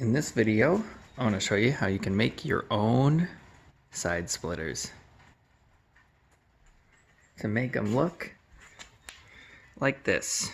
In this video, I want to show you how you can make your own side splitters to make them look like this.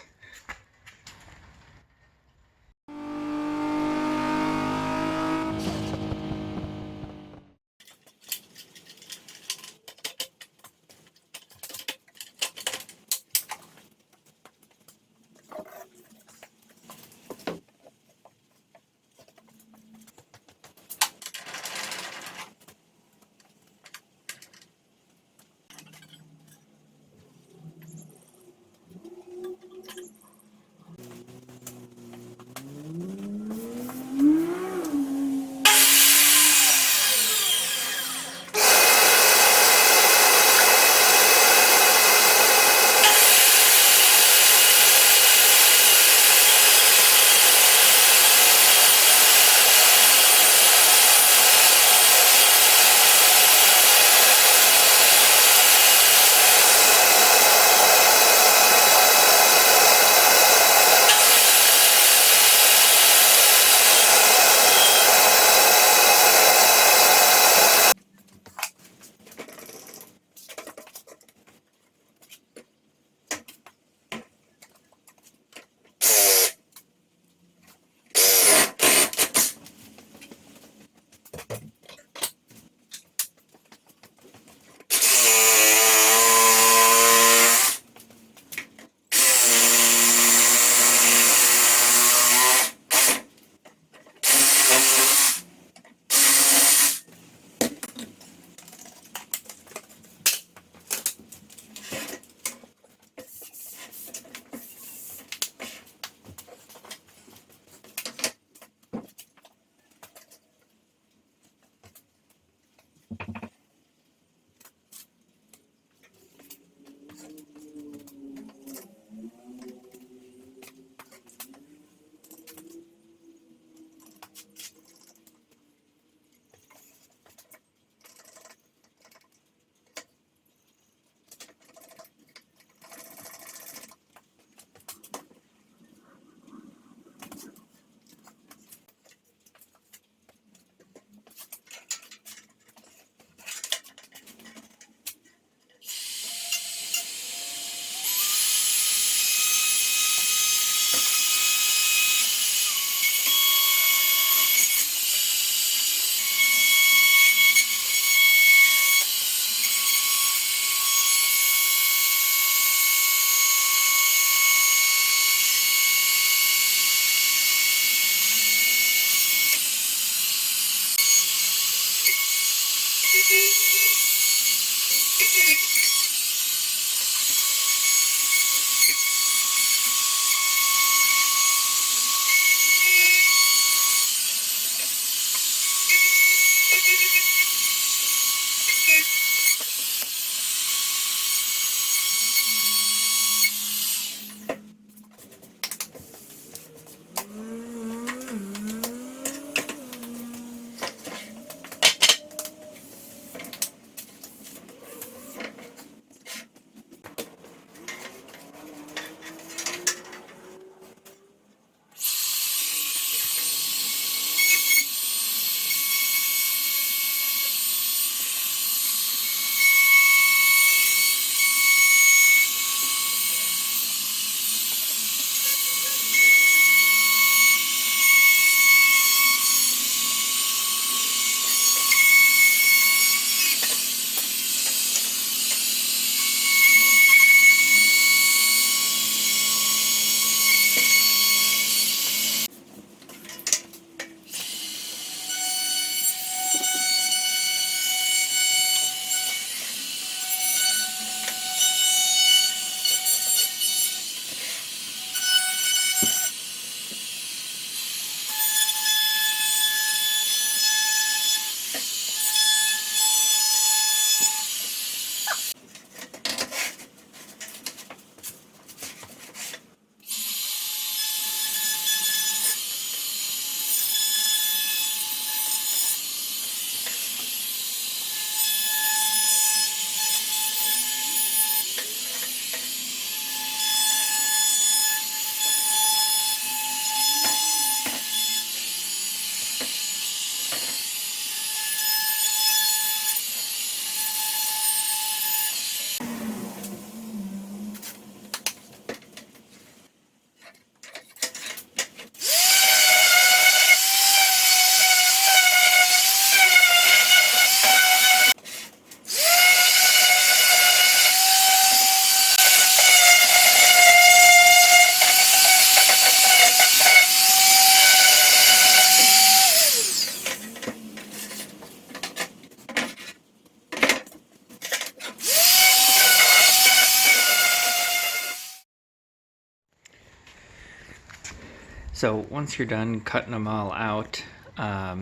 So once you're done cutting them all out, I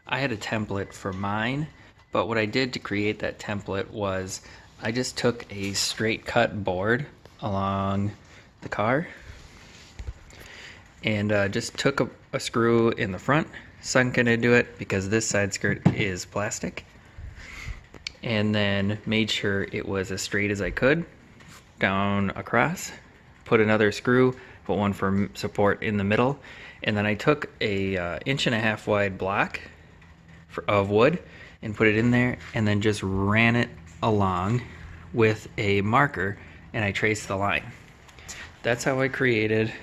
had a template for mine, but what I did to create that template was I just took a straight cut board along the car and just took a screw in the front, sunk it into it because this side skirt is plastic, and then made sure it was as straight as I could down across, put another screw, put one for support in the middle, and then I took a 1.5 inch wide block of wood and put it in there, and then just ran it along with a marker, and I traced the line. That's how I created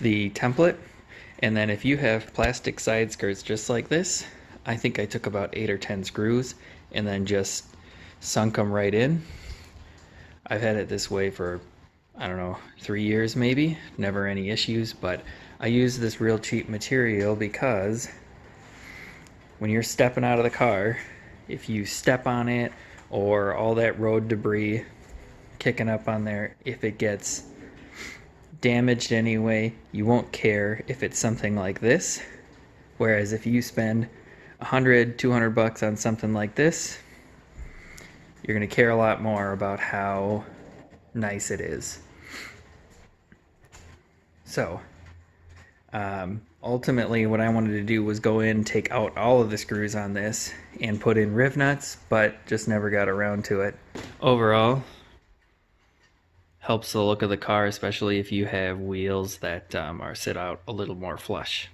the template. And then if you have plastic side skirts just like this, I think I took about 8 or 10 screws and then just sunk them right in. I've had it this way for, I don't know, 3 years maybe, never any issues, but I use this real cheap material because when you're stepping out of the car, if you step on it or all that road debris kicking up on there, if it gets damaged anyway, you won't care if it's something like this. Whereas if you spend $100-200 on something like this, you're going to care a lot more about how nice it is. So ultimately what I wanted to do was go in, take out all of the screws on this and put in riv nuts, but just never got around to it. Overall, helps the look of the car, especially if you have wheels that are sit out a little more flush.